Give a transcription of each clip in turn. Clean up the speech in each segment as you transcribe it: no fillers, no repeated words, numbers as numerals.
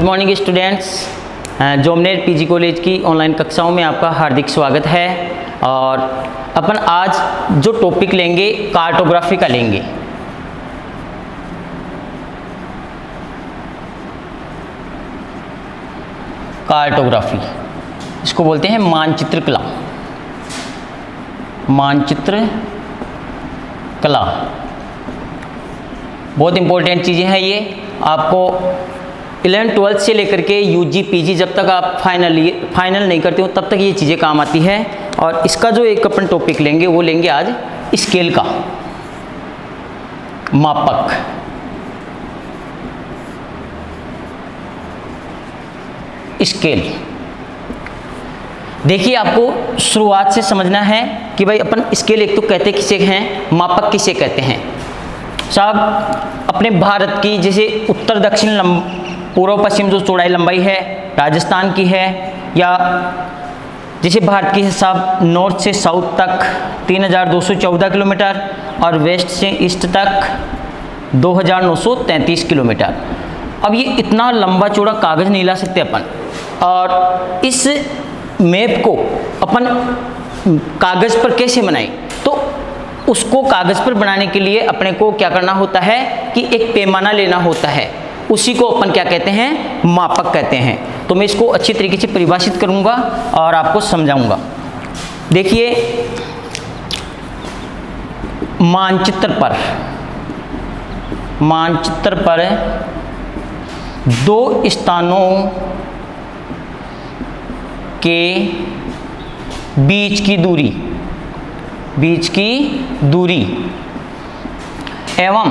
Morning students, जोमनेर PG college की online कक्षाओं में आपका हार्दिक स्वागत है। और अपन आज जो टॉपिक लेंगे कार्टोग्राफी का लेंगे। कार्टोग्राफी इसको बोलते हैं मानचित्र कला। मानचित्र कला बहुत इंपॉर्टेंट चीज़ें हैं ये। आपको 11th-12th से लेकर के यूजी पीजी जब तक आप फाइनल नहीं करते हो तब तक ये चीज़ें काम आती है। और इसका जो एक अपन टॉपिक लेंगे वो लेंगे आज स्केल का, मापक। स्केल देखिए, आपको शुरुआत से समझना है कि भाई अपन स्केल एक तो कहते किसे हैं, मापक किसे कहते हैं। साहब अपने भारत की जैसे उत्तर दक्षिण पूर्व पश्चिम जो चौड़ाई लंबाई है राजस्थान की है, या जैसे भारत की है साहब नॉर्थ से साउथ तक 3214 किलोमीटर और वेस्ट से ईस्ट तक 2933 किलोमीटर। अब ये इतना लंबा चौड़ा कागज़ नहीं ला सकते अपन, और इस मैप को अपन कागज़ पर कैसे बनाएं, तो उसको कागज़ पर बनाने के लिए अपने को क्या करना होता है कि एक पैमाना लेना होता है। उसी को अपन क्या कहते हैं, मापक कहते हैं। तो मैं इसको अच्छी तरीके से परिभाषित करूंगा और आपको समझाऊंगा। देखिए, मानचित्र पर दो स्थानों के बीच की दूरी एवं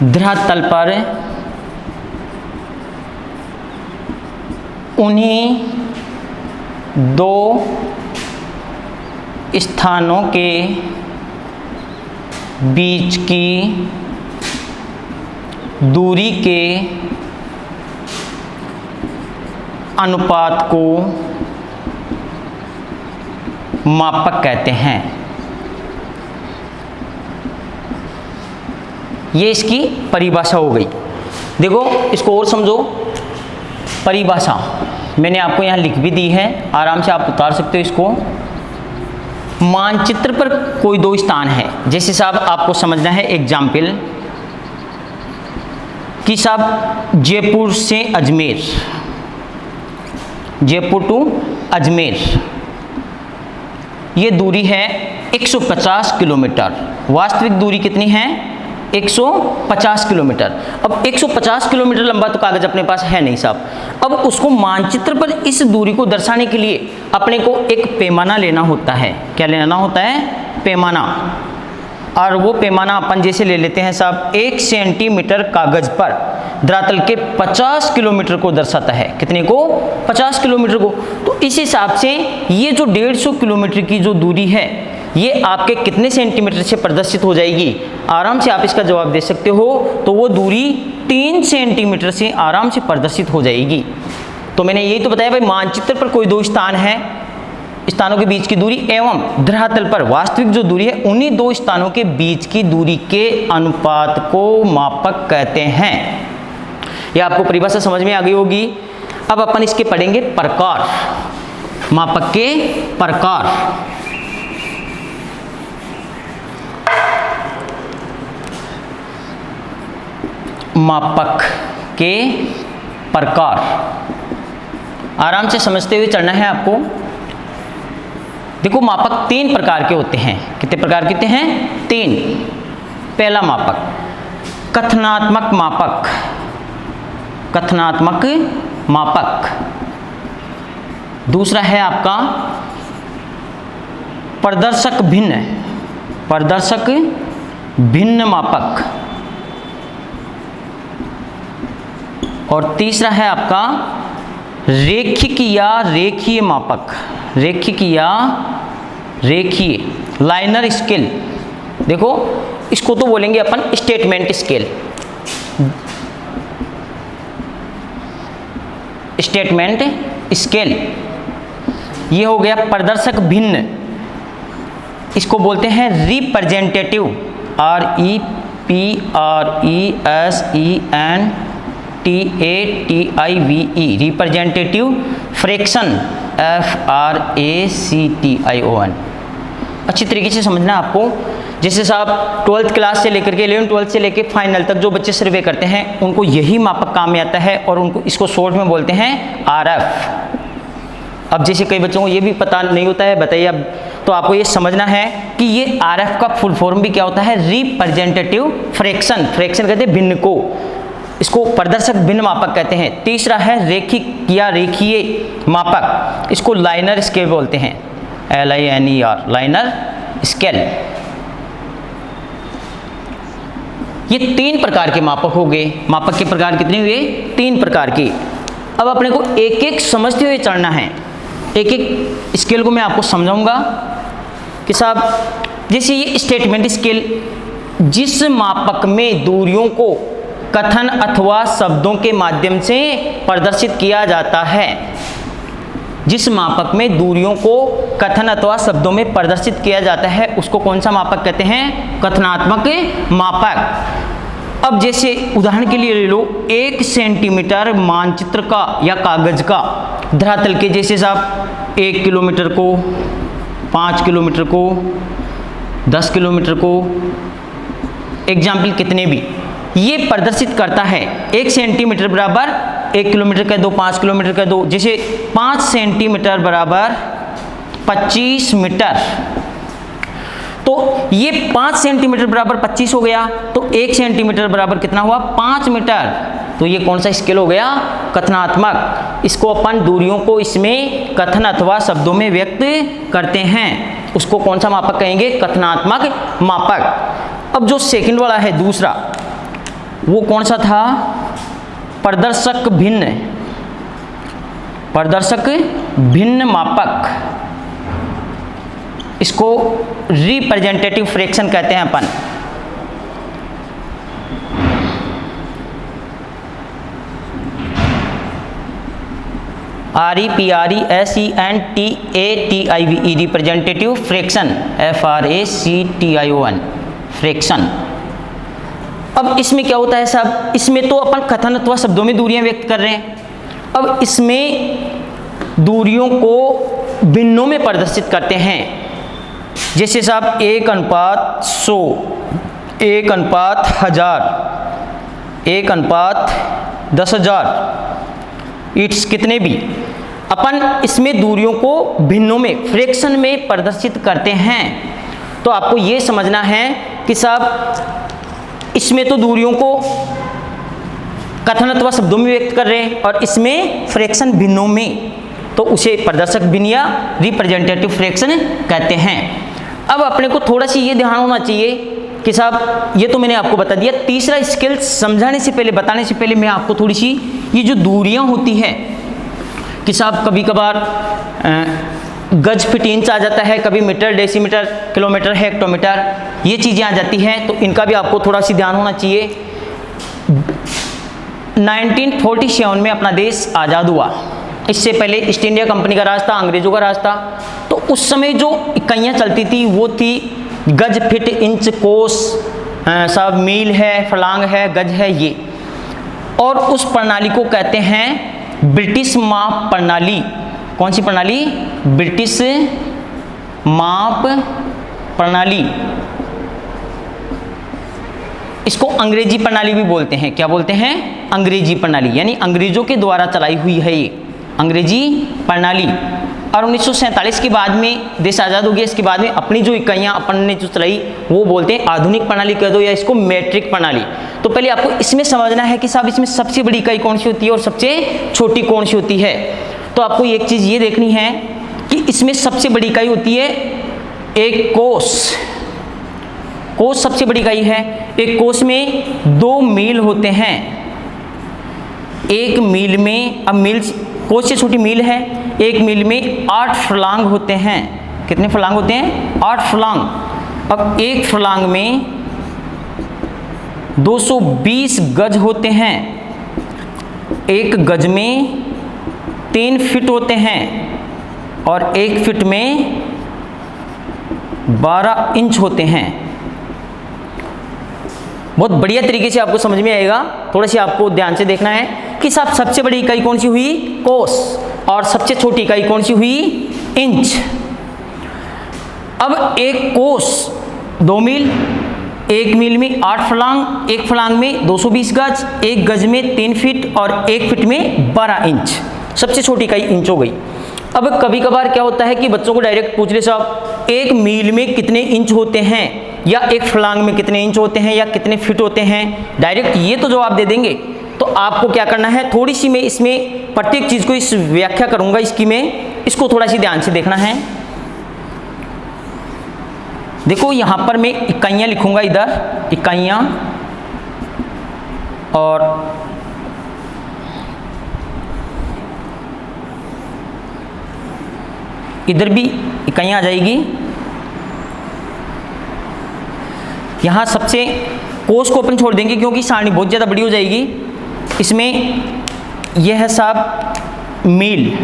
धरातल पर उन्हीं दो स्थानों के बीच की दूरी के अनुपात को मापक कहते हैं। ये इसकी परिभाषा हो गई। देखो, इसको और समझो। परिभाषा मैंने आपको यहाँ लिख भी दी है, आराम से आप उतार सकते हो इसको। मानचित्र पर कोई दो स्थान है, जैसे साहब आपको समझना है एग्जाम्पल कि साहब जयपुर से अजमेर, जयपुर टू अजमेर ये दूरी है 150 किलोमीटर। वास्तविक दूरी कितनी है? 150 किलोमीटर। अब 150 किलोमीटर लंबा तो कागज अपने पास है नहीं साहब। अब उसको मानचित्र पर इस दूरी को दर्शाने के लिए अपने को एक पैमाना लेना होता है। क्या लेना होता है? पैमाना। और वो पैमाना अपन जैसे ले लेते हैं साहब, 1 सेंटीमीटर कागज पर धरातल के 50 किलोमीटर को दर्शाता है। कितने को? 50 किलोमीटर को। तो इस हिसाब से ये जो 150 किलोमीटर की जो दूरी है ये आपके कितने सेंटीमीटर से प्रदर्शित हो जाएगी? आराम से आप इसका जवाब दे सकते हो। तो वो दूरी 3 सेंटीमीटर से आराम से प्रदर्शित हो जाएगी। तो मैंने यही तो बताया भाई, मानचित्र पर कोई दो स्थान है, स्थानों के बीच की दूरी एवं धरातल पर वास्तविक जो दूरी है उन्हीं दो स्थानों के बीच की दूरी के अनुपात को मापक कहते हैं। यह आपको परिभाषा समझ में आ गई होगी। अब अपन इसके पढ़ेंगे प्रकार, मापक के प्रकार। मापक के प्रकार आराम से समझते हुए चलना है आपको। देखो, मापक 3 प्रकार के होते हैं। कितने प्रकार के होते हैं? 3। पहला मापक कथनात्मक मापक, कथनात्मक मापक। दूसरा है आपका प्रदर्शक भिन्न मापक। और तीसरा है आपका रेखिक या रेखीय मापक, रेखीय लाइनर स्केल। देखो, इसको तो बोलेंगे अपन स्टेटमेंट स्केल। स्टेटमेंट स्केल ये हो गया प्रदर्शक भिन्न। इसको बोलते हैं representative, REPRESENTATIVE TATIVE representative fraction FRACTION। अच्छी तरीके से समझना आपको। जैसे साहब 12th क्लास से लेकर के 11th 12th से लेकर फाइनल तक जो बच्चे सर्वे करते हैं उनको यही मापक काम में आता है और उनको इसको शॉर्ट में बोलते हैं RF। अब जैसे कई बच्चों को ये भी पता नहीं होता है, बताइए अब, तो आपको ये समझना है कि ये RF का फुल फॉर्म भी क्या होता है, रिप्रेजेंटेटिव फ्रैक्शन। फ्रैक्शन कहते हैं भिन्न को, इसको प्रदर्शक भिन्न मापक कहते हैं। तीसरा है रेखिक या रेखीय मापक, इसको लाइनर स्केल बोलते हैं, LINER, लाइनर स्केल। ये 3 प्रकार के मापक हो गए। मापक के प्रकार कितने हुए, 3 प्रकार के। अब अपने को एक एक समझते हुए चलना है, एक एक स्केल को मैं आपको समझाऊंगा कि साहब जैसे ये स्टेटमेंट स्केल, जिस मापक में दूरियों को कथन अथवा शब्दों के माध्यम से प्रदर्शित किया जाता है, जिस मापक में दूरियों को कथन अथवा शब्दों में प्रदर्शित किया जाता है उसको कौन सा मापक कहते हैं, कथनात्मक मापक। अब जैसे उदाहरण के लिए ले लो 1 सेंटीमीटर मानचित्र का या कागज का धरातल के, जैसे साहब 1 किलोमीटर को, 5 किलोमीटर को, 10 किलोमीटर को, एग्जाम्पल कितने भी, ये प्रदर्शित करता है 1 सेंटीमीटर बराबर 1 किलोमीटर कह दो, 5 किलोमीटर कह दो। जैसे 5 सेंटीमीटर बराबर 25 मीटर, तो ये 5 सेंटीमीटर बराबर 25 हो गया, तो 1 सेंटीमीटर बराबर कितना हुआ, 5 मीटर। तो ये कौन सा स्केल हो गया, कथनात्मक। इसको अपन दूरियों को इसमें कथन अथवा शब्दों में व्यक्त करते हैं, उसको कौन सा मापक कहेंगे, कथनात्मक मापक। अब जो सेकंड वाला है दूसरा, वो कौन सा था, प्रदर्शक भिन्न, प्रदर्शक भिन्न मापक। इसको रिप्रेजेंटेटिव फ्रैक्शन कहते हैं अपन। REPRESENTATIVE representative fraction FRACTION fraction. अब इसमें क्या होता है साहब, इसमें तो अपन कथन अथवा शब्दों में दूरियां व्यक्त कर रहे हैं, अब इसमें दूरियों को भिन्नों में प्रदर्शित करते हैं। जैसे साहब 1:100, 1:1000, 1:10,000, इट्स कितने भी, अपन इसमें दूरियों को भिन्नों में फ्रैक्शन में प्रदर्शित करते हैं। तो आपको ये समझना है कि साहब इसमें तो दूरियों को कथन अथवा शब्दों में व्यक्त कर रहे हैं और इसमें फ्रैक्शन भिन्नों में, तो उसे प्रदर्शक भिन्न या रिप्रेजेंटेटिव फ्रैक्शन कहते हैं। अब अपने को थोड़ा सी ये ध्यान होना चाहिए कि साहब ये तो मैंने आपको बता दिया। तीसरा स्केल समझाने से पहले, बताने से पहले मैं आपको थोड़ी सी ये जो दूरियां होती है कि साहब कभी कभार गज फीट इंच आ जाता है, कभी मीटर डेसीमीटर किलोमीटर हेक्टोमीटर, ये चीज़ें आ जाती हैं, तो इनका भी आपको थोड़ा सी ध्यान होना चाहिए। 1947 में अपना देश आज़ाद हुआ, इससे पहले ईस्ट इंडिया कंपनी का राज था, अंग्रेजों का राज था। तो उस समय जो इकाइयाँ चलती थी वो थी गज फीट इंच कोस, सब मील है, फलांग है, गज है ये। और उस प्रणाली को कहते हैं ब्रिटिश माप प्रणाली। कौन सी प्रणाली, ब्रिटिश माप प्रणाली। इसको अंग्रेजी प्रणाली भी बोलते हैं। क्या बोलते हैं, अंग्रेजी प्रणाली, यानी अंग्रेजों के द्वारा चलाई हुई है ये अंग्रेजी प्रणाली। और 1947 के बाद में देश आज़ाद हो गया, इसके बाद में अपनी जो इकाइयाँ अपन ने जो चलाई वो बोलते हैं आधुनिक प्रणाली कह दो या इसको मैट्रिक प्रणाली। तो पहले आपको इसमें समझना है कि साहब इसमें सबसे बड़ी इकाई कौन सी होती है और सबसे छोटी कौन सी होती है। तो आपको एक चीज़ ये देखनी है कि इसमें सबसे बड़ी इकाई होती है एक कोस। कोस सबसे बड़ी इकाई है। एक कोस में 2 मील होते हैं। एक मील में, अब मील कोस से छोटी मील है, एक मील में 8 फलांग होते हैं। कितने फलांग होते हैं, 8 फलांग। अब एक फलांग में 220 गज होते हैं। एक गज में 3 फीट होते हैं और 1 फीट में 12 इंच होते हैं। बहुत बढ़िया तरीके से आपको समझ में आएगा। थोड़ा सी आपको ध्यान से देखना है कि साहब सबसे बड़ी इकाई कौन सी हुई, कोस, और सबसे छोटी इकाई कौन सी हुई, इंच। अब एक कोस 2 मील, 1 मील में 8 फलांग, 1 फलांग में 220 गज, 1 गज में 3 फीट और 1 फीट में 12 इंच। सबसे छोटी इकाई इंच हो गई। अब कभी कभार क्या होता है कि बच्चों को डायरेक्ट पूछ ले साहब 1 मील में कितने इंच होते हैं, या 1 फलांग में कितने इंच होते हैं, या कितने फिट होते हैं, डायरेक्ट ये तो जवाब दे देंगे। तो आपको क्या करना है, थोड़ी सी मैं इसमें प्रत्येक चीज को इस व्याख्या करूंगा इसकी, मैं इसको थोड़ा सी ध्यान से देखना है। देखो यहां पर मैं इकाइयां लिखूंगा, इधर इकाइयां, और इधर भी इकाइयां आ जाएगी। यहां सबसे कोस को अपन छोड़ देंगे क्योंकि सारणी बहुत ज़्यादा बड़ी हो जाएगी। इसमें यह है साहब मील,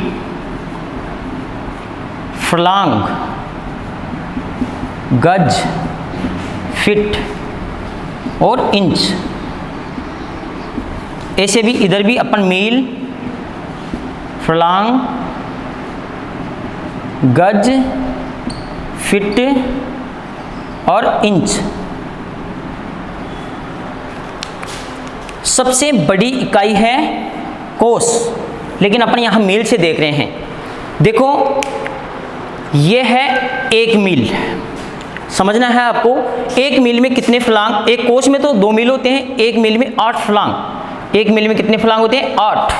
फलांग, गज, फिट और इंच। ऐसे भी इधर भी अपन मील, फलांग, गज, फिट और इंच। सबसे बड़ी इकाई है कोस, लेकिन अपन यहां मील से देख रहे हैं। देखो यह है 1 मील, समझना है आपको। 1 मील में कितने फलांग, एक कोस में तो 2 मील होते हैं, 1 मील में 8 फलांग। 1 मील में कितने फलांग होते हैं, 8।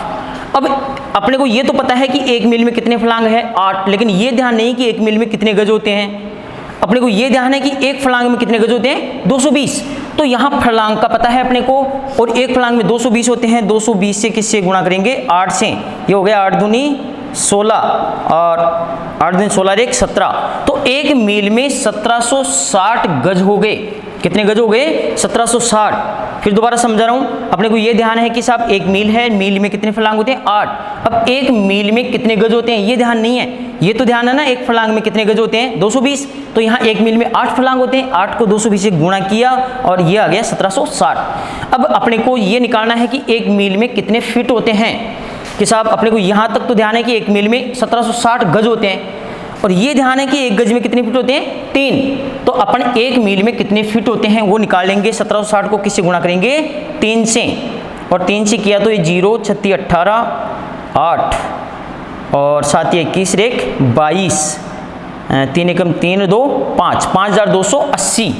अब अपने को ये तो पता है कि 1 मील में कितने फलांग है, 8, लेकिन ये ध्यान नहीं कि 1 मील में कितने गज होते हैं। अपने को ये ध्यान है कि 1 फलांग में कितने गज होते हैं, 220। तो यहाँ फलांग का पता है अपने को, और 1 फलांग में 220 होते हैं। 220 से किससे गुणा करेंगे, 8 से। ये हो गया 8 दूनी 16 और 8 दूनी 16 1 17। तो 1 मील में 1760 गज हो गए। कितने गज हो गए, 1760। फिर दोबारा समझा रहा हूं, अपने को ये ध्यान है कि साहब 1 मील है, मील में कितने फलांग होते हैं, 8। अब 1 मील में कितने गज होते हैं ये ध्यान नहीं है, ये तो ध्यान है ना 1 फलांग में कितने गज होते हैं, 220। तो यहाँ 1 मील में 8 फलांग होते हैं, 8 को 220 से गुणा किया और ये आ गया 1760। अब अपने को ये निकालना है कि 1 मील में कितने फिट होते हैं, कि साहब अपने को यहाँ तक तो ध्यान है कि 1 मील में 1760 गज होते हैं, और ये ध्यान है कि 1 गज में कितने फिट होते हैं, 3। तो अपन 1 मील में कितने फिट होते हैं वो निकाल लेंगे। 1760 को किससे गुणा करेंगे, 3 से, और 3 से किया तो ये 0 36 18 8 और 7 21 रेख 22, 3 एकम 3 2 5, 5280।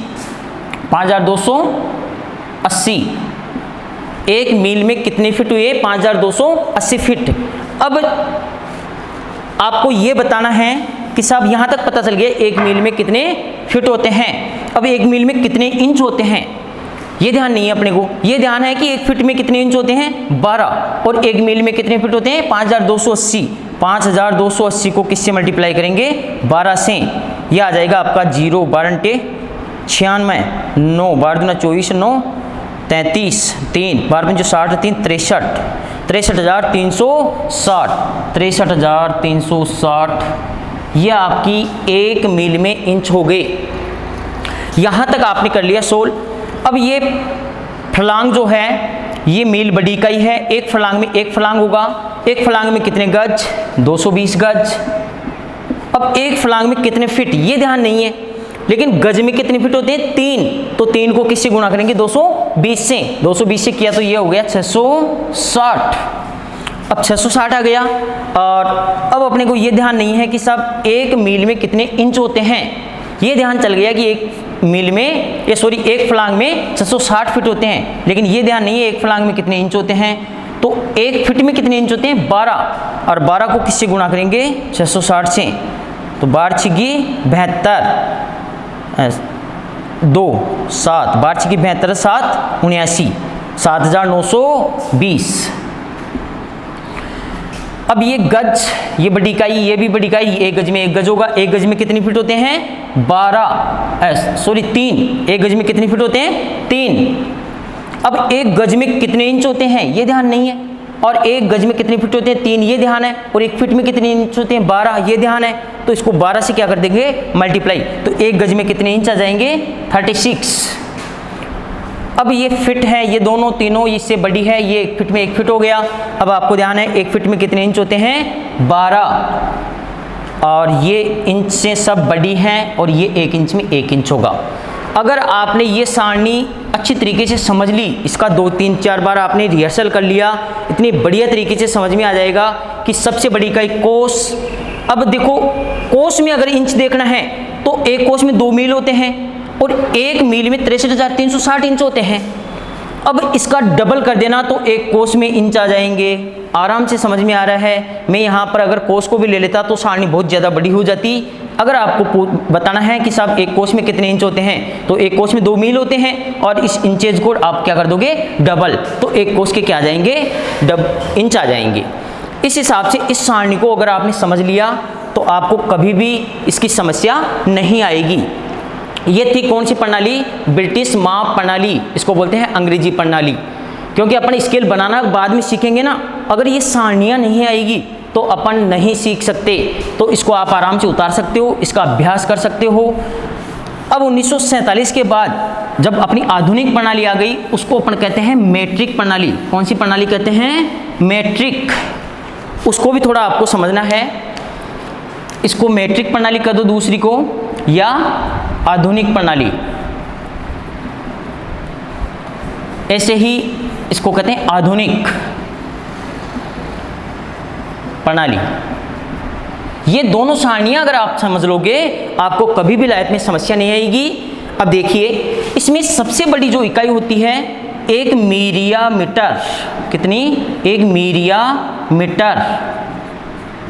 5280 1 मील में कितने फिट हुए, 5280 फिट। अब आपको ये बताना है कि साहब यहाँ तक पता चल गया 1 मील में कितने फिट होते हैं। अब 1 मील में कितने इंच होते हैं ये ध्यान नहीं है अपने को, ये ध्यान है कि 1 फिट में कितने इंच होते हैं, 12, और 1 मील में कितने फिट होते हैं, 5280। 5280 को किससे मल्टीप्लाई करेंगे, 12 से। ये आ जाएगा आपका 0 12 96, 9 12 दूना 24, 9 33, 3 12 पंचो 60, 3 63, 63,360, 63,360। ये आपकी 1 मील में इंच हो गए। यहाँ तक आपने कर लिया सोल्व। अब ये फलांग जो है ये मील बड़ी इकाई है। 1 फलांग में 1 फलांग होगा। 1 फलांग में कितने गज, 220 गज। अब 1 फलांग में कितने फिट ये ध्यान नहीं है, लेकिन गज में कितने फिट होते हैं, 3। तो 3 को किससे गुणा करेंगे, 220 से। 220 से किया तो ये हो गया 660। अब 660 आ गया। और अब अपने को ये ध्यान नहीं है कि सब 1 मील में कितने इंच होते हैं, ये ध्यान चल गया कि 1 मील में, ये सॉरी 1 फलांग में 660 फिट होते हैं, लेकिन ये ध्यान नहीं है 1 फलांग में कितने इंच होते हैं। तो 1 फिट में कितने इंच होते हैं, 12, और 12 को किससे गुणा करेंगे, 660 से। तो 12 छिगी 72, 2 7, 12 छिगी 72, 7 79, 7920। अब ये गज, ये बड़ी इकाई, ये भी बड़ी इकाई। 1 गज में 1 गज होगा। 1 गज में कितने फिट होते हैं, 3। 1 गज में कितने फिट होते हैं, 3। अब 1 गज में कितने इंच होते हैं ये ध्यान नहीं है, और 1 गज में कितने फिट होते हैं, 3, ये ध्यान है, और 1 फिट में कितने इंच होते हैं, 12, ये ध्यान है। तो इसको 12 से क्या कर देंगे, मल्टीप्लाई। तो 1 गज में कितने इंच आ जाएंगे, 36। अब ये फिट है, ये दोनों तीनों इससे बड़ी है, ये 1 फीट में 1 फीट हो गया। अब आपको ध्यान है 1 फीट में कितने इंच होते हैं, 12, और ये इंच से सब बड़ी हैं और ये 1 इंच में 1 इंच होगा। अगर आपने ये सारणी अच्छी तरीके से समझ ली, इसका 2, 3, 4 बार आपने रिहर्सल कर लिया, इतनी बढ़िया तरीके से समझ में आ जाएगा कि सबसे बड़ी इकाई कोस। अब देखो कोस में अगर इंच देखना है तो एक कोस में 2 मील होते हैं और 1 मील में 63,360 इंच होते हैं। अब इसका डबल कर देना तो एक कोस में इंच आ जाएंगे। आराम से समझ में आ रहा है। मैं यहाँ पर अगर कोस को भी ले लेता तो सारणी बहुत ज़्यादा बड़ी हो जाती। अगर आपको बताना है कि साहब एक कोस में कितने इंच होते हैं, तो एक कोस में 2 मील होते हैं और इस इंचेज को आप क्या कर दोगे, डबल, तो एक कोस के क्या आ जाएंगे, इंच आ जाएंगे। इस हिसाब से इस सारणी को अगर आपने समझ लिया तो आपको कभी भी इसकी समस्या नहीं आएगी। ये थी कौन सी प्रणाली, ब्रिटिश माप प्रणाली, इसको बोलते हैं अंग्रेजी प्रणाली। क्योंकि अपन स्केल बनाना बाद में सीखेंगे ना, अगर ये सारणियाँ नहीं आएगी तो अपन नहीं सीख सकते। तो इसको आप आराम से उतार सकते हो, इसका अभ्यास कर सकते हो। अब 1947 के बाद जब अपनी आधुनिक प्रणाली आ गई, उसको अपन कहते हैं मेट्रिक प्रणाली। कौन सी प्रणाली कहते हैं, मेट्रिक। उसको भी थोड़ा आपको समझना है। इसको मेट्रिक प्रणाली कह दो दूसरी को, या आधुनिक प्रणाली, ऐसे ही इसको कहते हैं आधुनिक प्रणाली। ये दोनों सारणियां अगर आप समझ लोगे आपको कभी भी लाइफ में समस्या नहीं आएगी। अब देखिए इसमें सबसे बड़ी जो इकाई होती है 1 मीरिया मीटर। कितनी, 1 मीरिया मीटर।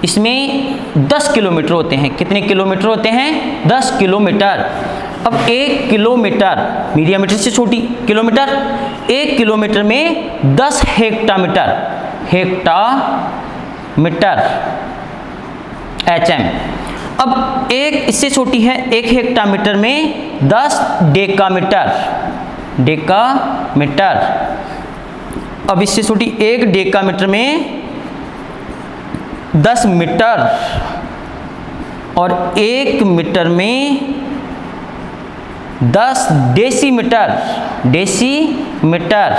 इसमें 10 किलोमीटर होते हैं। कितने किलोमीटर होते हैं, 10 किलोमीटर। अब 1 किलोमीटर, मीरिया मीटर से छोटी किलोमीटर, 1 किलोमीटर में 10 हेक्टामीटर, हेक्टामीटर HM। अब एक इससे छोटी है, 1 हेक्टामीटर में 10 डेकामीटर, डेकामीटर। अब इससे छोटी 1 डेकामीटर में 10 मीटर, और 1 मीटर में 10 डेसीमीटर, डेसीमीटर,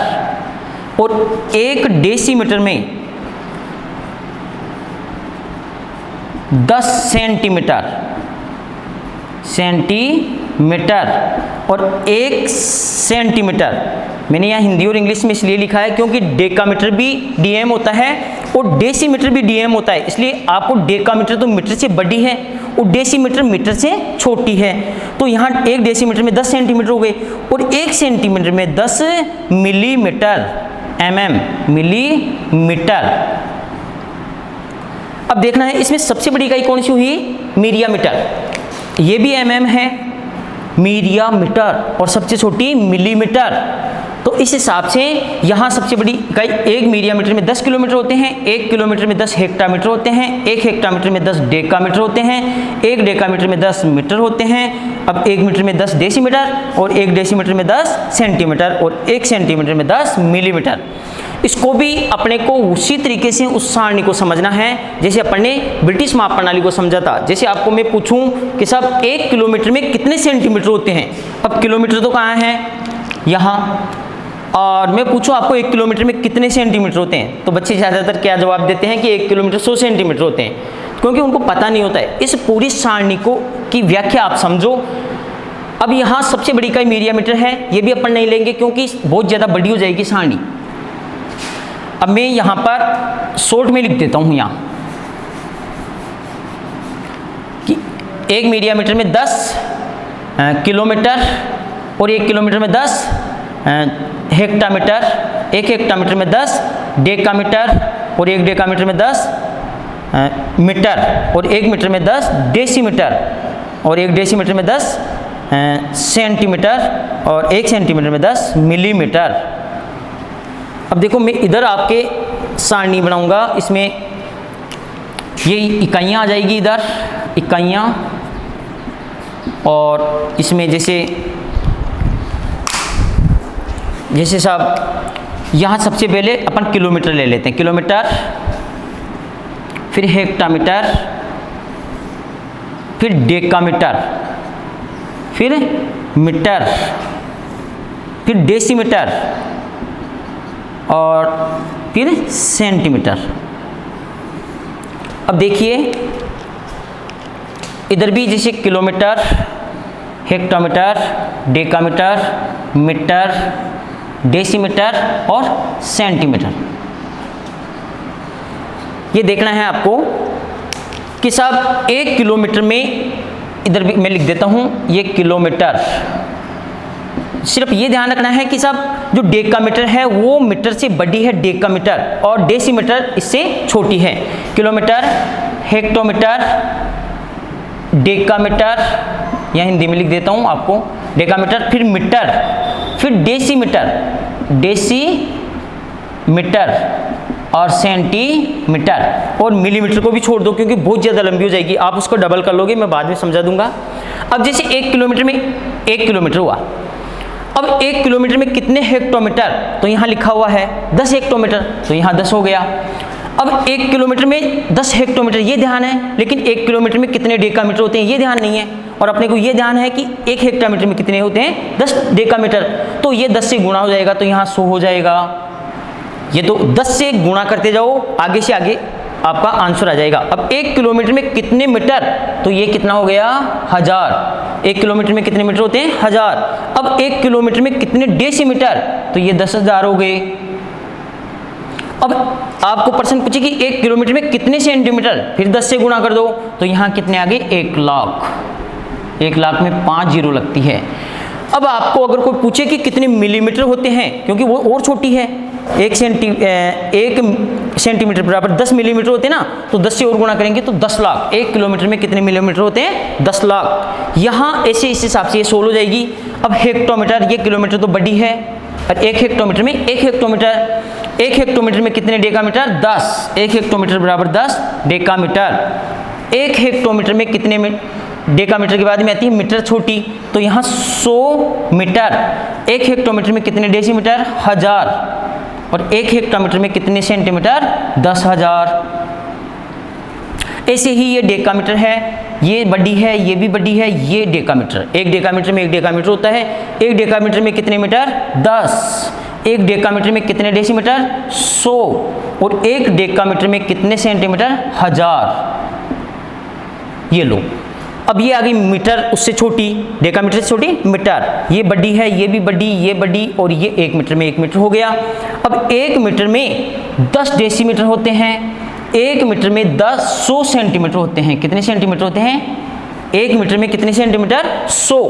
और 1 डेसीमीटर में 10 सेंटीमीटर, सेंटीमीटर, और 1 सेंटीमीटर। मैंने यहाँ हिंदी और इंग्लिश में इसलिए लिखा है क्योंकि डेकामीटर भी DM होता है और डेसीमीटर भी DM होता है, इसलिए आपको डेकामीटर तो मीटर से बड़ी है और डेसीमीटर मीटर से छोटी है। तो यहाँ 1 डेसीमीटर में 10 सेंटीमीटर हो गए और 1 सेंटीमीटर में 10 मिलीमीटर, MM, मिलीमीटर। अब देखना है इसमें सबसे बड़ी इकाई कौन सी हुई, मीरिया मीटर। ये भी MM है, मीरिया मीटर, और सबसे छोटी मिलीमीटर। तो इस हिसाब से यहाँ सबसे बड़ी इकाई 1 मीरिया मीटर में 10 किलोमीटर होते हैं, 1 किलोमीटर में 10 हेक्टामीटर होते हैं, 1 हेक्टामीटर में 10 डेकामीटर होते हैं, 1 डेकामीटर में 10 मीटर होते हैं। अब 1 मीटर में 10 डेसीमीटर, और 1 डेसीमीटर में 10 सेंटीमीटर, और 1 सेंटीमीटर में 10 मिलीमीटर। इसको भी अपने को उसी तरीके से उस सारणी को समझना है जैसे अपन ने ब्रिटिश माप प्रणाली को समझा था। जैसे आपको मैं पूछूं कि साहब 1 किलोमीटर में कितने सेंटीमीटर होते हैं, अब किलोमीटर तो कहाँ है, यहाँ, और मैं पूछूं आपको 1 किलोमीटर में कितने सेंटीमीटर होते हैं, तो बच्चे ज़्यादातर क्या जवाब देते हैं कि 1 किलोमीटर 100 सेंटीमीटर होते हैं, क्योंकि उनको पता नहीं होता है। इस पूरी सारणी को की व्याख्या आप समझो। अब यहाँ सबसे बड़ी इकाई मीरिया मीटर है, ये भी अपन नहीं लेंगे क्योंकि बहुत ज़्यादा बड़ी हो जाएगी सारणी। अब मैं यहाँ पर शॉर्ट में लिख देता हूँ यहाँ कि 1 मीरिया मीटर में 10 किलोमीटर, और 1 किलोमीटर में 10 हेक्टामीटर, 1 हेक्टामीटर में 10 डेकामीटर, और 1 डेकामीटर में 10 मीटर, और 1 मीटर में 10 डेसीमीटर, और 1 डेसीमीटर में 10 सेंटीमीटर, और 1 सेंटीमीटर में 10 मिलीमीटर। अब देखो मैं इधर आपके सारणी बनाऊंगा, इसमें ये इकाइयाँ आ जाएगी, इधर इकाइयाँ, और इसमें जैसे साहब यहाँ सबसे पहले अपन किलोमीटर ले लेते हैं, किलोमीटर, फिर हेक्टामीटर, फिर डेकामीटर, फिर मीटर, फिर डेसीमीटर और फिर सेंटीमीटर। अब देखिए इधर भी जैसे kilometre, hectometre, decametre, metre, decimetre और सेंटीमीटर। ये देखना है आपको कि साहब 1 किलोमीटर में, इधर भी मैं लिख देता हूं ये किलोमीटर। सिर्फ ये ध्यान रखना है कि साहब जो डेकामीटर है वो मीटर से बड़ी है डेकामीटर, और डेसीमीटर इससे छोटी है। किलोमीटर, हेक्टोमीटर, डेकामीटर, या हिंदी में लिख देता हूं आपको डेकामीटर, फिर मीटर, फिर डेसीमीटर, डेसीमीटर और सेंटीमीटर, और मिलीमीटर को भी छोड़ दो क्योंकि बहुत ज़्यादा लंबी हो जाएगी, आप उसको डबल कर लोगे, मैं बाद में समझा दूंगा। अब जैसे 1 किलोमीटर में 1 किलोमीटर हुआ, अब 1 किलोमीटर में कितने हेक्टोमीटर, तो यहाँ लिखा हुआ है 10 हेक्टोमीटर, तो यहाँ 10 हो गया। अब 1 किलोमीटर में 10 हेक्टोमीटर ये ध्यान है, लेकिन 1 किलोमीटर में कितने डेकामीटर होते हैं ये ध्यान नहीं है, और अपने को ये ध्यान है कि 1 हेक्टोमीटर में कितने होते हैं 10 डेकामीटर, तो ये 10 से गुणा हो जाएगा, तो यहाँ 100 हो जाएगा। ये तो 10 से गुणा करते जाओ, आगे से आगे आपका आंसर आ जाएगा। अब 1 किलोमीटर में कितने मीटर, तो ये कितना हो गया 1000। 1 किलोमीटर में कितने मीटर होते हैं 1000। अब 1 किलोमीटर में कितने डेसीमीटर, तो ये 10,000 हो गए। अब आपको प्रश्न पूछे कि 1 किलोमीटर में कितने सेंटीमीटर, फिर 10 से गुणा कर दो, तो यहाँ कितने आ गए 1 लाख। 1 लाख में 5 जीरो लगती है। अब आपको अगर कोई पूछे कि कितने मिलीमीटर होते हैं, क्योंकि वो और छोटी है, 1 सेंटीमीटर बराबर 10 मिलीमीटर होते हैं ना, तो 10 से और गुणा करेंगे तो 10 लाख। 1 किलोमीटर में कितने मिलीमीटर होते हैं 10 लाख। यहाँ ऐसे इस हिसाब से ये 16 हो जाएगी। अब हेक्टोमीटर, ये किलोमीटर तो बड़ी है, और 1 हेक्टोमीटर में 1 हेक्टोमीटर, 1 हेक्टोमीटर में कितने डेकामीटर 10, 1 हेक्टोमीटर बराबर 10 डेकामीटर। 1 हेक्टोमीटर में कितने डेकामीटर के बाद में आती है मीटर छोटी, तो यहाँ 100 मीटर। 1 हेक्टोमीटर में कितने डेसीमीटर 1000, और 1 हेक्टोमीटर में कितने सेंटीमीटर 10,000। ऐसे ही ये डेकामीटर है, ये बड़ी है, ये भी बड़ी है, ये डेकामीटर। 1 डेकामीटर में 1 डेकामीटर होता है। 1 डेकामीटर में कितने मीटर 10, 1 डेकामीटर में कितने डेसीमीटर 100, और 1 डेकामीटर में कितने सेंटीमीटर 1000। ये लो, अब ये आ गई मीटर, उससे छोटी, डेकामीटर से छोटी मीटर। ये बड़ी है, ये भी बड़ी, ये बड़ी, और ये 1 मीटर में 1 मीटर हो गया। अब 1 मीटर में 10 डेसीमीटर होते हैं, 1 मीटर में 100 सेंटीमीटर होते हैं। कितने सेंटीमीटर होते हैं 1 मीटर में कितने सेंटीमीटर 100।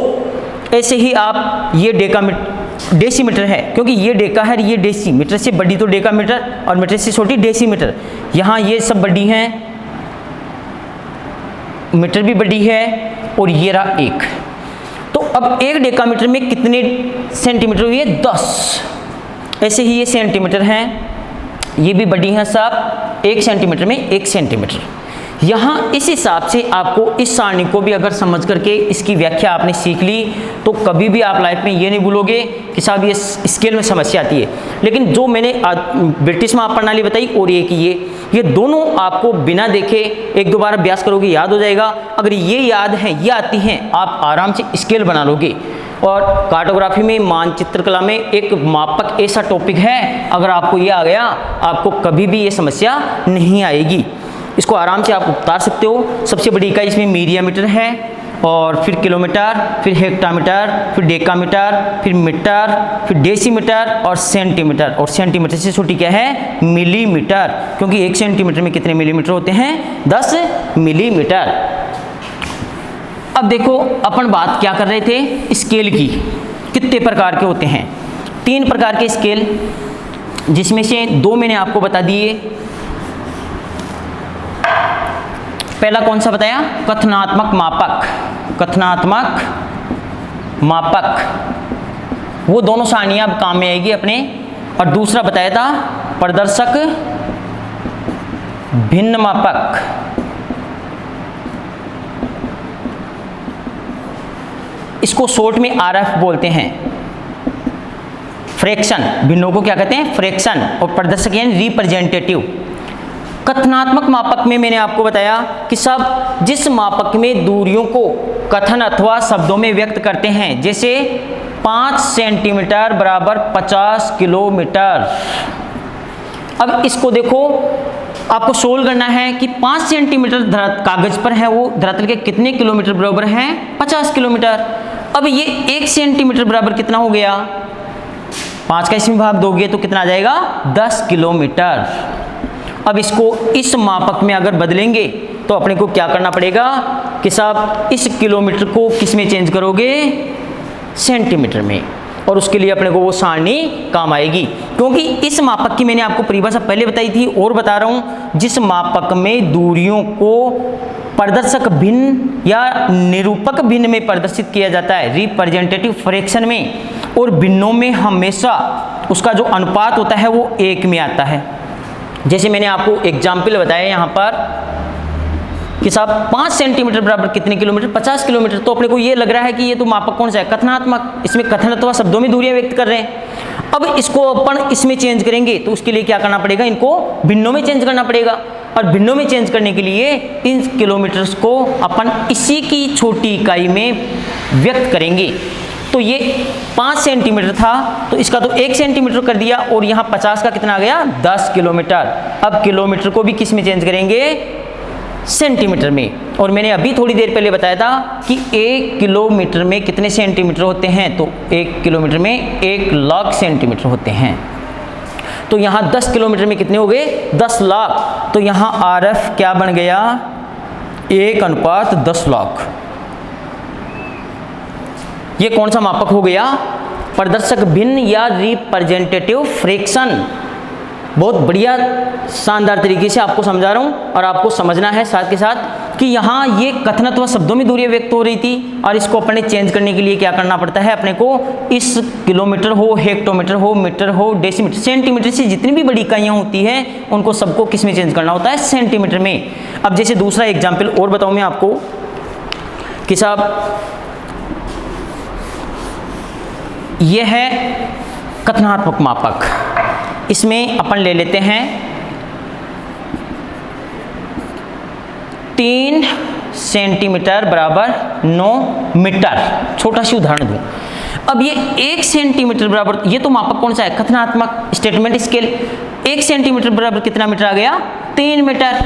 ऐसे ही आप ये डेसीमीटर है, क्योंकि ये डेका है, ये डेसी, मीटर से बड़ी तो डेकामीटर और मीटर से छोटी डेसीमीटर। यहाँ ये सब बड़ी हैं, मीटर भी बड़ी है, और ये रहा 1। तो अब 1 डेकामीटर में कितने सेंटीमीटर हुई है 10। ऐसे ही ये सेंटीमीटर हैं, ये भी बड़ी हैं सब, 1 सेंटीमीटर में 1 सेंटीमीटर। यहाँ इस हिसाब से आपको इस सारणी को भी अगर समझ करके इसकी व्याख्या आपने सीख ली, तो कभी भी आप लाइफ में ये नहीं भूलोगे कि साहब ये स्केल में समस्या आती है। लेकिन जो मैंने ब्रिटिश माप प्रणाली बताई और ये दोनों आपको बिना देखे 1-2 बार अभ्यास करोगे याद हो जाएगा। अगर ये याद है, ये आती हैं, आप आराम से स्केल बना लोगे। और कार्टोग्राफी में, मानचित्र कला में एक मापक ऐसा टॉपिक है, अगर आपको ये आ गया, आपको कभी भी ये समस्या नहीं आएगी। इसको आराम से आप उतार सकते हो। सबसे बड़ी इकाई इसमें मिलीमीटर है, और फिर किलोमीटर, फिर हेक्टोमीटर, फिर डेकामीटर, फिर मीटर, फिर डेसीमीटर और सेंटीमीटर। और सेंटीमीटर से छोटी क्या है मिलीमीटर, क्योंकि 1 सेंटीमीटर में कितने मिलीमीटर होते हैं 10 मिलीमीटर। अब देखो अपन बात क्या कर रहे थे स्केल की, कितने प्रकार के होते हैं 3 प्रकार के स्केल, जिसमें से 2 मैंने आपको बता दिए। पहला कौन सा बताया कथनात्मक मापक, कथनात्मक मापक, वो दोनों सारणियां अब काम में आएगी अपने। और दूसरा बताया था प्रदर्शक भिन्न मापक, इसको शॉर्ट में आरएफ बोलते हैं। फ्रैक्शन, भिन्नों को क्या कहते हैं फ्रैक्शन, और प्रदर्शक यानी रिप्रेजेंटेटिव। कथनात्मक मापक में मैंने आपको बताया कि सब जिस मापक में दूरियों को कथन अथवा शब्दों में व्यक्त करते हैं, जैसे 5 सेंटीमीटर बराबर 50 किलोमीटर। अब इसको देखो, आपको सोल्व करना है कि 5 सेंटीमीटर कागज पर है, वो धरातल के कितने किलोमीटर बराबर है? 50 किलोमीटर। अब ये 1 सेंटीमीटर बराबर कितना हो गया? 5 का इसमें भाग दोगे तो कितना आ जाएगा? 10 किलोमीटर। अब इसको इस मापक में अगर बदलेंगे तो अपने को क्या करना पड़ेगा कि साहब इस किलोमीटर को किस में चेंज करोगे? सेंटीमीटर में। और उसके लिए अपने को वो सारणी काम आएगी, क्योंकि इस मापक की मैंने आपको परिभाषा पहले बताई थी और बता रहा हूं, जिस मापक में दूरियों को प्रदर्शक भिन्न या निरूपक भिन्न में प्रदर्शित किया जाता है, रिप्रेजेंटेटिव फ्रैक्शन में, और भिन्नों में हमेशा उसका जो अनुपात होता है वो 1 में आता है। जैसे मैंने आपको एग्जाम्पल बताया यहाँ पर कि साहब 5 सेंटीमीटर बराबर कितने किलोमीटर? 50 किलोमीटर। तो अपने को ये लग रहा है कि ये तो मापक कौन सा है? कथनात्मक। इसमें कथन अथवा शब्दों में दूरियां व्यक्त कर रहे हैं। अब इसको अपन इसमें चेंज करेंगे तो उसके लिए क्या करना पड़ेगा? इनको भिन्नों में चेंज करना पड़ेगा। और भिन्नों में चेंज करने के लिए इन किलोमीटर्स को अपन इसी की छोटी इकाई में व्यक्त करेंगे। तो ये 5 सेंटीमीटर था तो इसका तो 1 सेंटीमीटर कर दिया, और यहाँ 50 का कितना आ गया? 10 किलोमीटर। अब किलोमीटर को भी किस में चेंज करेंगे? सेंटीमीटर में। और मैंने अभी थोड़ी देर पहले बताया था कि 1 किलोमीटर में कितने सेंटीमीटर होते हैं? तो 1 किलोमीटर में 1 लाख सेंटीमीटर होते हैं। तो यहाँ 10 किलोमीटर में कितने हो गए? 10 लाख। तो यहाँ RF क्या बन गया? 1:10 लाख। ये कौन सा मापक हो गया? प्रदर्शक भिन्न या रिप्रेजेंटेटिव फ्रैक्शन। बहुत बढ़िया शानदार तरीके से आपको समझा रहा हूँ, और आपको समझना है साथ के साथ कि यहाँ ये कथनत्व शब्दों में दूरियां व्यक्त हो रही थी, और इसको अपने चेंज करने के लिए क्या करना पड़ता है अपने को? इस किलोमीटर हो, हेक्टोमीटर हो, मीटर हो, डेसीमीटर, सेंटीमीटर से जितनी भी बड़ी इकाइयाँ होती हैं उनको सबको किस में चेंज करना होता है? सेंटीमीटर में। अब जैसे दूसरा एग्जाम्पल और बताऊँ मैं आपको कि साहब यह है कथनात्मक मापक। इसमें अपन ले लेते हैं 3 सेंटीमीटर बराबर 9 मीटर। छोटा सी उदाहरण दूं। अब ये 1 सेंटीमीटर बराबर, ये तो मापक कौन सा है? कथनात्मक स्टेटमेंट स्केल। 1 सेंटीमीटर बराबर कितना मीटर आ गया? 3 मीटर।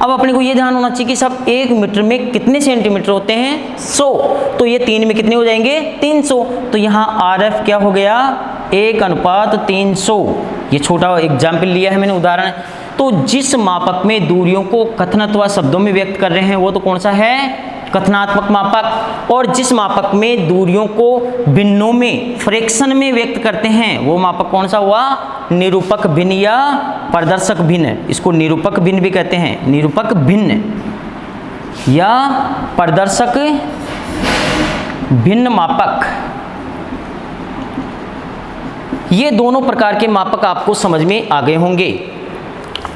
अब अपने को ये ध्यान होना चाहिए कि सब 1 मीटर में कितने सेंटीमीटर होते हैं? 100। तो ये 3 में कितने हो जाएंगे? 300। तो यहाँ RF क्या हो गया? 1:300। ये छोटा एग्जाम्पल लिया है मैंने, उदाहरण। तो जिस मापक में दूरियों को कथन अथवा शब्दों में व्यक्त कर रहे हैं वो तो कौन सा है? कथनात्मक मापक। और जिस मापक में दूरियों को भिन्नों में, फ्रैक्शन में व्यक्त करते हैं वो मापक कौन सा हुआ? निरूपक भिन्न या प्रदर्शक भिन्न। इसको निरूपक भिन्न भी कहते हैं, निरूपक भिन्न या प्रदर्शक भिन्न मापक। ये दोनों प्रकार के मापक आपको समझ में आ गए होंगे।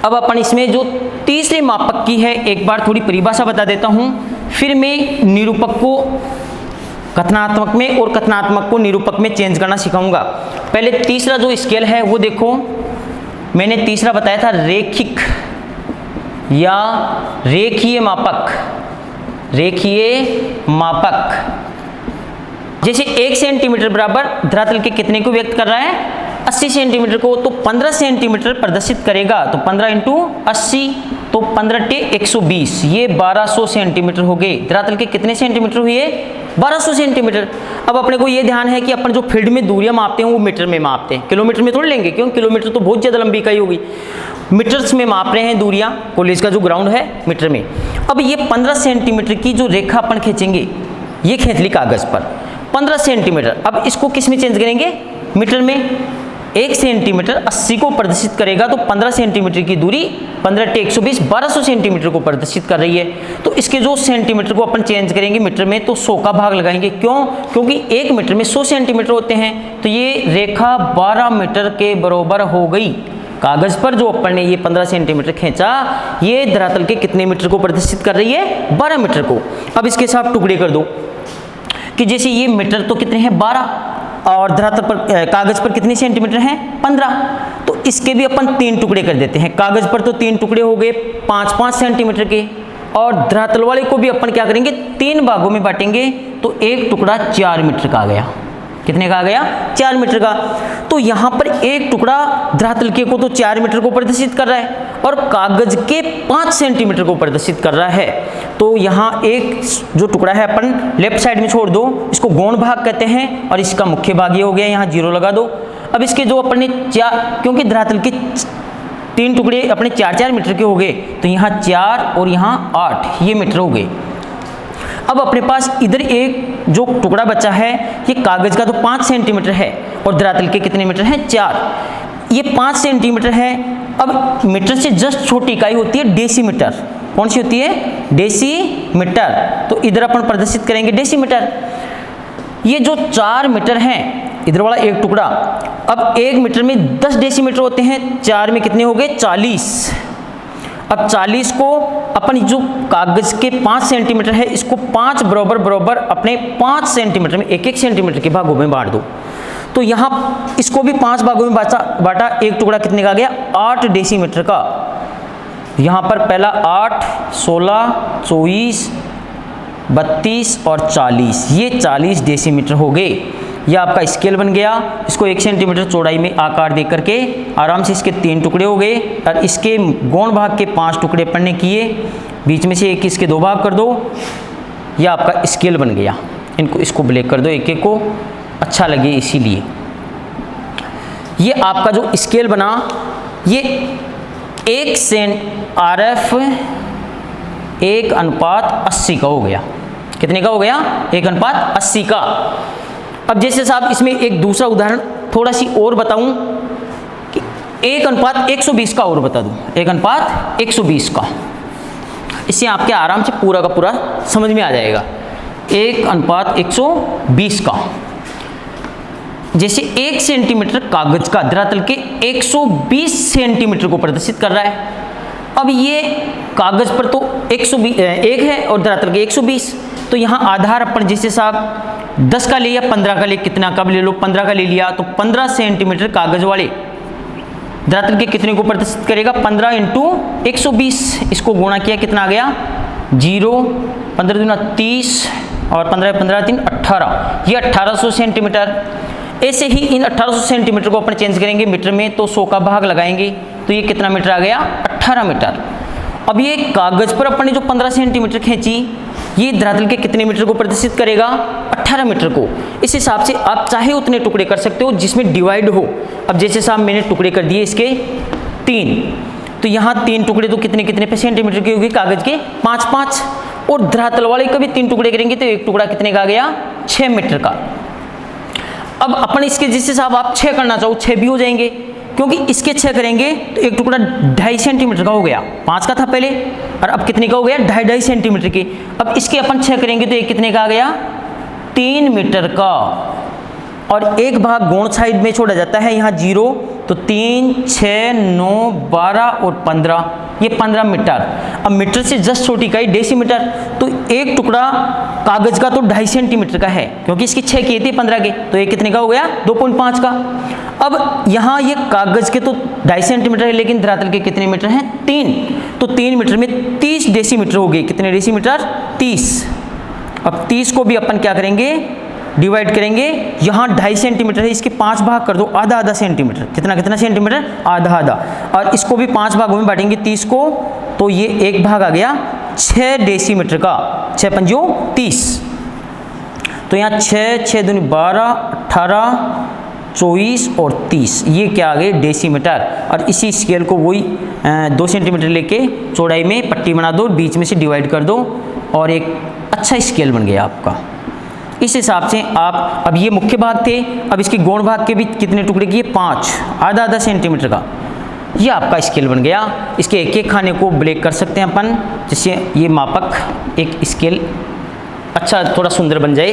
अब अपन इसमें जो तीसरे मापक की है एक बार थोड़ी परिभाषा बता देता हूं, फिर मैं निरूपक को कथनात्मक में और कथनात्मक को निरूपक में चेंज करना सिखाऊंगा। पहले तीसरा जो स्केल है वो देखो, मैंने तीसरा बताया था रेखिक या रेखीय मापक। रेखीय मापक जैसे 1 सेंटीमीटर बराबर धरातल के कितने को व्यक्त कर रहा है? 80 सेंटीमीटर को। तो 15 सेंटीमीटर प्रदर्शित करेगा, तो 15 × 80, तो 15 × 120, ये 1200 सेंटीमीटर हो गए। धरातल के कितने सेंटीमीटर हुए? 1200 सेंटीमीटर। अब अपने को ये ध्यान है कि अपन जो फील्ड में दूरियां मापते हैं वो मीटर में मापते हैं, किलोमीटर में थोड़ी लेंगे, क्यों? किलोमीटर तो बहुत ज़्यादा लंबी इकाई होगी। मीटर्स में माप रहे हैं दूरियां, कॉलेज का जो ग्राउंड है मीटर में। अब ये 15 सेंटीमीटर की जो रेखा अपन खींचेंगे, ये खींच ली कागज पर 15 सेंटीमीटर। अब इसको किस में चेंज करेंगे? मीटर में। 1 सेंटीमीटर 80 को प्रदर्शित करेगा, तो 15 सेंटीमीटर की दूरी 15 × 120, 1200 सेंटीमीटर को प्रदर्शित कर रही है। तो इसके जो सेंटीमीटर को अपन चेंज करेंगे मीटर में, तो 100 का भाग लगाएंगे। क्यों? क्योंकि 1 मीटर में 100 सेंटीमीटर होते हैं। तो ये रेखा 12 मीटर के बराबर हो गई। कागज पर जो अपन ने ये 15 सेंटीमीटर खींचा, ये धरातल के कितने मीटर को प्रदर्शित कर रही है? 12 मीटर को। अब इसके साथ टुकड़े कर दो कि जैसे ये मीटर तो कितने हैं? 12, और धरातल पर कागज पर कितने सेंटीमीटर हैं? 15। तो इसके भी अपन 3 टुकड़े कर देते हैं। कागज पर तो 3 टुकड़े हो गए 5-5 सेंटीमीटर के, और धरातल वाले को भी अपन क्या करेंगे? 3 भागों में बांटेंगे, तो एक टुकड़ा 4 मीटर का आ गया। कितने का आ गया? 4 मीटर का। तो यहाँ पर एक टुकड़ा धरातल के को तो 4 मीटर को प्रदर्शित कर रहा है और कागज के 5 सेंटीमीटर को प्रदर्शित कर रहा है। तो यहाँ एक जो टुकड़ा है अपन लेफ्ट साइड में छोड़ दो, इसको गौण भाग कहते हैं और इसका मुख्य भाग ये हो गया, यहाँ 0 लगा दो। अब इसके जो अपन ने क्योंकि धरातल के 3 टुकड़े अपने 4-4 मीटर के हो गए, तो यहाँ 4 और यहाँ 8 ये मीटर हो गए। अब अपने पास इधर एक जो टुकड़ा बचा है ये कागज का तो 5 सेंटीमीटर है और धरातल के कितने मीटर हैं? 4। ये 5 सेंटीमीटर है। अब मीटर से जस्ट छोटी इकाई होती है डेसीमीटर। कौन सी होती है? डेसीमीटर। तो इधर अपन प्रदर्शित करेंगे डेसीमीटर। ये जो 4 मीटर हैं, इधर वाला एक टुकड़ा, अब 1 मीटर में 10 डेसीमीटर होते हैं, 4 में कितने हो गए? 40। अब 40 को अपन जो कागज के 5 सेंटीमीटर है इसको 5 बराबर बराबर अपने 5 सेंटीमीटर में 1-1 सेंटीमीटर के भागों में बांट दो। तो यहाँ इसको भी 5 भागों में बांटा। एक टुकड़ा कितने का आ गया? 8 डेसीमीटर का। यहाँ पर पहला 8, 16, 24, 32 और 40, ये 40 डेसीमीटर हो गए। यह आपका स्केल बन गया। इसको 1 सेंटीमीटर चौड़ाई में आकार दे करके आराम से इसके 3 टुकड़े हो गए और इसके गौण भाग के 5 टुकड़े अपन ने किए, बीच में से एक इसके 2 भाग कर दो। यह आपका स्केल बन गया। इसको ब्लैक कर दो, एक को अच्छा लगे इसीलिए। ये आपका जो स्केल बना ये 1 RF 1:80 का हो गया। कितने का हो गया? 1:80 का। अब जैसे साहब इसमें एक दूसरा उदाहरण थोड़ा सी और बताऊं कि 1:120 का और बता दूं। 1:120 का, इससे आपके आराम से पूरा का पूरा समझ में आ जाएगा। 1:120 का, जैसे 1 सेंटीमीटर कागज का धरातल के 120 सेंटीमीटर को प्रदर्शित कर रहा है। अब ये कागज पर तो 1 है और धरातल के 120, तो यहाँ आधार अपन जैसे साहब 10 का ले या 15 का ले, कितना कब ले लो? 15 का ले लिया तो 15 सेंटीमीटर कागज वाले धरातल के कितने को प्रदर्शित करेगा? 15 × 120। इसको गुणा किया, कितना आ गया? 0, 15 दूना 30 और 15 15 3 18, ये 1800 सेंटीमीटर। ऐसे ही इन 1800 सेंटीमीटर को अपन चेंज करेंगे मीटर में, तो 100 का भाग लगाएंगे तो ये कितना मीटर आ गया? 18 मीटर। अब ये कागज पर अपन ने जो 15 सेंटीमीटर खींची, ये धरातल के कितने मीटर को प्रदर्शित करेगा? 18 मीटर को। इस हिसाब से आप चाहे उतने टुकड़े कर सकते हो जिसमें डिवाइड हो। अब जैसे साहब मैंने टुकड़े कर दिए इसके 3, तो यहाँ 3 टुकड़े तो कितने कितने पे सेंटीमीटर के होंगे? कागज के 5-5। और धरातल वाले का भी 3 टुकड़े करेंगे तो एक टुकड़ा कितने का आ गया? 6 मीटर का। अब अपन इसके जिससे साहब आप 6 करना चाहो 6 भी हो जाएंगे, क्योंकि इसके 6 करेंगे तो एक टुकड़ा 2.5 सेंटीमीटर का हो गया। 5 का था पहले और अब कितने का हो गया? 2.5 सेंटीमीटर के। अब इसके अपन 6 करेंगे तो एक कितने का आ गया? 3 मीटर का। और एक भाग गौण साइड में छोड़ा जाता है, यहाँ 0, तो 3, 6, 9, 12 और 15, ये 15 मीटर। अब मीटर से जस्ट छोटी इकाई डेसीमीटर, तो एक टुकड़ा कागज का तो 2.5 सेंटीमीटर का है, क्योंकि इसके 6 किए थे 15 के, तो ये कितने का हो गया? 2.5 का। अब यहाँ ये कागज के तो 2.5 सेंटीमीटर है, लेकिन धरातल के कितने मीटर हैं? 3, तो 3 मीटर में 30 डेसीमीटर हो गए। कितने डेसीमीटर? 30। अब 30 को भी अपन क्या करेंगे? डिवाइड करेंगे। यहाँ 2.5 सेंटीमीटर है, इसके 5 भाग कर दो, आधा सेंटीमीटर। कितना कितना सेंटीमीटर? आधा। और इसको भी 5 भागों में बांटेंगे 30 को, तो ये एक भाग आ गया 6 डेसीमीटर का। 6 पंजों 30, तो यहाँ 6, 6 दूनी 12, 18, 24 और 30, ये क्या आ गए? डेसीमीटर। और इसी स्केल को वही 2 सेंटीमीटर लेके चौड़ाई में पट्टी बना दो, बीच में से डिवाइड कर दो और एक अच्छा स्केल बन गया आपका। इस हिसाब से आप, अब ये मुख्य भाग थे, अब इसके गौण भाग के भी कितने टुकड़े किए? 5, आधा सेंटीमीटर का। ये आपका स्केल बन गया। इसके एक एक खाने को ब्लैक कर सकते हैं अपन, जिससे ये मापक एक स्केल अच्छा थोड़ा सुंदर बन जाए।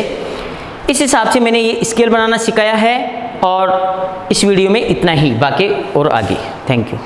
इस हिसाब से मैंने ये स्केल बनाना सिखाया है और इस वीडियो में इतना ही, बाकी और आगे। Thank you.